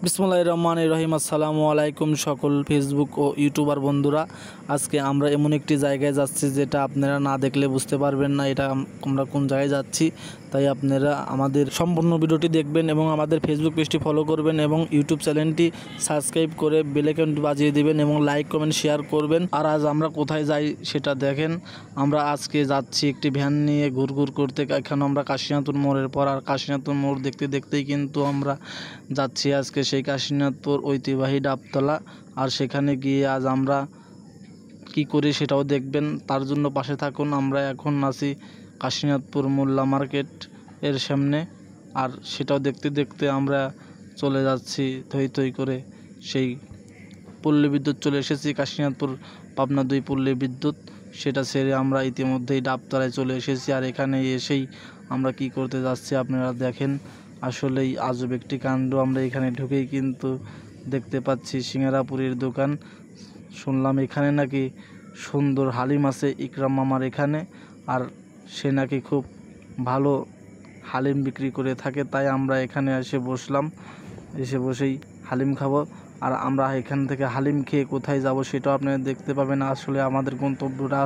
বিসমুল্লাহির রহমানির রহিম। আসসালামু আলাইকুম সকল ফেসবুক ও ইউটিউবার বন্ধুরা। আজকে আমরা এমন একটি জায়গায় যাচ্ছি যেটা আপনারা না দেখলে বুঝতে পারবেন না এটা আমরা কোন জায়গায় যাচ্ছি। তাই আপনারা আমাদের সম্পূর্ণ ভিডিওটি দেখবেন এবং আমাদের ফেসবুক পেজটি ফলো করবেন এবং ইউটিউব চ্যানেলটি সাবস্ক্রাইব করে বেল আইকনটি বাজিয়ে দিবেন এবং লাইক কমেন্ট শেয়ার করবেন। আর আজ আমরা কোথায় যাই সেটা দেখেন। আমরা আজকে যাচ্ছি একটি ভ্যান নিয়ে ঘুরঘুর করতে। এখানে আমরা কাশীনাথপুর মোড়ের পর আর কাশীনাথপুর মোড় দেখতে দেখতেই কিন্তু আমরা যাচ্ছি আজকে সেই কাশীনাথপুর ঐতিহ্যবাহী ডাবতলা। আর সেখানে গিয়ে আজ আমরা কি করি সেটাও দেখবেন, তার জন্য পাশে থাকুন। আমরা এখন আছি কাশীনাথপুর মোল্লা মার্কেট এর সামনে, আর সেটাও দেখতে দেখতে আমরা চলে যাচ্ছি থই থই করে সেই পল্লী বিদ্যুৎ। চলে এসেছি কাশীনাথপুর পাবনা 2 পল্লী বিদ্যুৎ, সেটা ছেড়ে আমরা ইতিমধ্যেই ডাবতলায় চলে এসেছি। আর এখানে এসেই আমরা কি করতে যাচ্ছি আপনারা দেখেন। আসলেই আজব একটি কাণ্ড। আমরা এখানে ঢুকেই কিন্তু দেখতে পাচ্ছি সিঙ্গারাপুরীর দোকান। শুনলাম এখানে নাকি সুন্দর হালিম আছে ইকরাম মামার এখানে, আর সে নাকি খুব ভালো হালিম বিক্রি করে থাকে। তাই আমরা এখানে এসে বসলাম, এসে বসেই হালিম খাবো। আর আমরা এখান থেকে হালিম খেয়ে কোথায় যাব সেটাও আপনারা দেখতে পাবেন। আসলে আমাদের গন্তব্যটা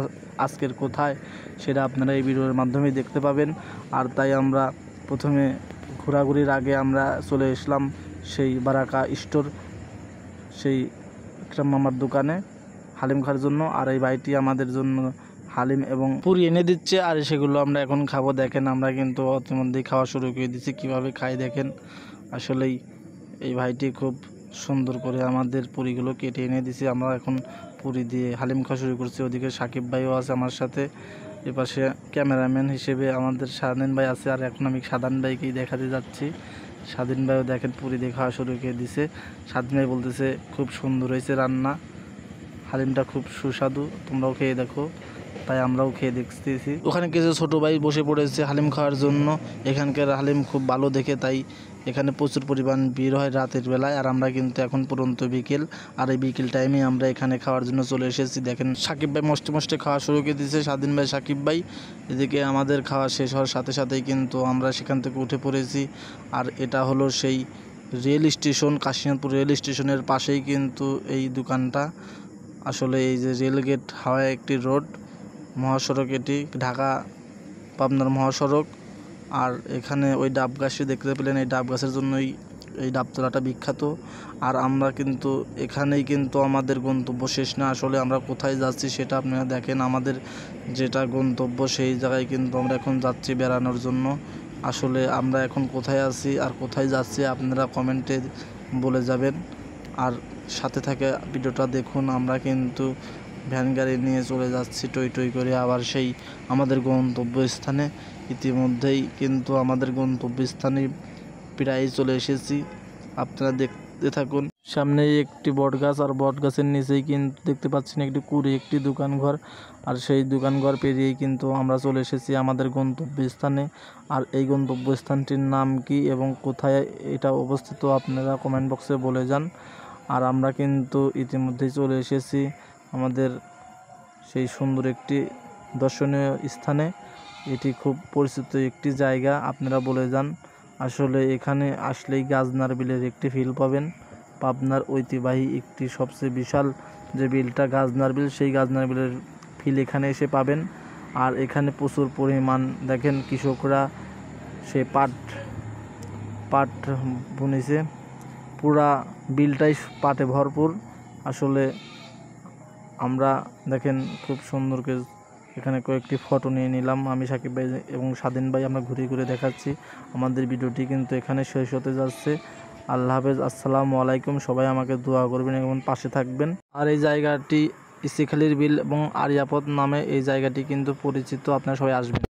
আজকের কোথায় সেটা আপনারা এই ভিডিওর মাধ্যমে দেখতে পাবেন। আর তাই আমরা প্রথমে ঘোরাঘুরির আগে আমরা চলে আসলাম সেই বারাকা স্টোর, সেই ইকরাম মামার দোকানে হালিম খাওয়ার জন্য। আর এই ভাইটি আমাদের জন্য হালিম এবং পুরি এনে দিচ্ছে, আর সেগুলো আমরা এখন খাবো। দেখেন আমরা কিন্তু ইতিমধ্যেই খাওয়া শুরু করে দিচ্ছি। কীভাবে খাই দেখেন। আসলেই এই ভাইটি খুব সুন্দর করে আমাদের পুরিগুলো কেটে এনে দিছে। আমরা এখন পুরি দিয়ে হালিম খাওয়া শুরু করছি। ওদিকে সাকিব ভাইও আছে আমার সাথে, এপাশে ক্যামেরাম্যান হিসেবে আমাদের স্বাধীন ভাই আছে। আর এখন আমি স্বাধীন ভাইকেই দেখাতে যাচ্ছি। স্বাধীন ভাইও দেখেন পুরি দিয়ে খাওয়া শুরু করে দিছে। স্বাধীন ভাই বলতেছে খুব সুন্দর হয়েছে রান্না, হালিমটা খুব সুস্বাদু, তোমরাও খেয়ে দেখো। তাই আমরাও খেয়ে দেখতেছি। ওখানে কিছু ছোটো ভাই বসে পড়েছে হালিম খাওয়ার জন্য। এখানকার হালিম খুব ভালো দেখে তাই এখানে প্রচুর পরিমাণ ভিড় হয় রাতের বেলায়। আর আমরা কিন্তু এখন পর্যন্ত বিকেল, আর এই বিকেল টাইমে আমরা এখানে খাওয়ার জন্য চলে এসেছি। দেখেন সাকিব ভাই মস্তে মস্তে খাওয়া শুরু করে দিয়েছে, স্বাধীন ভাই সাকিব ভাই। এদিকে আমাদের খাওয়া শেষ হওয়ার সাথে সাথেই কিন্তু আমরা সেখান থেকে উঠে পড়েছি। আর এটা হলো সেই রেল স্টেশন, কাশীনাথপুর রেল স্টেশনের পাশেই কিন্তু এই দোকানটা। আসলে এই যে রেলগেট হাওয়া একটি রোড, মহাসড়ক, এটি ঢাকা পাবনার মহাসড়ক। আর এখানে ওই ডাব গাছটি দেখতে পেলেন, এই ডাব গাছের জন্যই এই ডাবতলাটা বিখ্যাত। আর আমরা কিন্তু এখানেই কিন্তু আমাদের গন্তব্য শেষ না। আসলে আমরা কোথায় যাচ্ছি সেটা আপনারা দেখেন। আমাদের যেটা গন্তব্য সেই জায়গায় কিন্তু আমরা এখন যাচ্ছি বেড়ানোর জন্য। আসলে আমরা এখন কোথায় আছি আর কোথায় যাচ্ছি আপনারা কমেন্টে বলে যাবেন। আর সাথে থাকে ভিডিওটা দেখুন। আমরা কিন্তু ভ্যান গাড়ি নিয়ে চলে যাচ্ছি টই টই করে আবার সেই আমাদের গন্তব্যস্থানে। ইতিমধ্যেই কিন্তু আমাদের গন্তব্যস্থানে প্রায় চলে এসেছি, আপনারা দেখতে থাকুন। সামনেই একটি বট গাছ, আর বট গাছের নিচেই কিন্তু দেখতে পাচ্ছেন একটি কুড়ি একটি দোকানঘর। আর সেই দোকানঘর পেরিয়েই কিন্তু আমরা চলে এসেছি আমাদের গন্তব্যস্থানে। আর এই গন্তব্যস্থানটির নাম কি এবং কোথায় এটা অবস্থিত আপনারা কমেন্ট বক্সে বলে যান। আর আমরা কিন্তু ইতিমধ্যেই চলে এসেছি আমাদের সেই সুন্দর একটি দর্শনীয় স্থানে। এটি খুব পরিচিত একটি জায়গা, আপনারা বলে যান। আসলে এখানে আসলেই গাজনার বিলের একটি ফিল পাবেন। পাবনার ঐতিহ্যবাহী একটি সবচেয়ে বিশাল যে বিলটা গাজনার বিল, সেই গাজনার বিলের ফিল এখানে এসে পাবেন। আর এখানে প্রচুর পরিমাণ দেখেন কৃষকরা সে পাট বুনেছে, পুরা বিলটাই পাটে ভরপুর। আসলে আমরা দেখেন খুব সুন্দর করে এখানে কয়েকটি ফটো নিয়ে নিলাম আমি, সাকিব ভাই এবং স্বাধীন ভাই। আমরা ঘুরে ঘুরে দেখাচ্ছি। আমাদের ভিডিওটি কিন্তু এখানে শেষ হতে যাচ্ছে। আল্লাহ হাফেজ, আসসালামু আলাইকুম। সবাই আমাকে দোয়া করবেন এবং পাশে থাকবেন। আর এই জায়গাটি ইসিখালীর বিল এবং আরিয়াপথ নামে এই জায়গাটি কিন্তু পরিচিত, আপনারা সবাই আসবেন।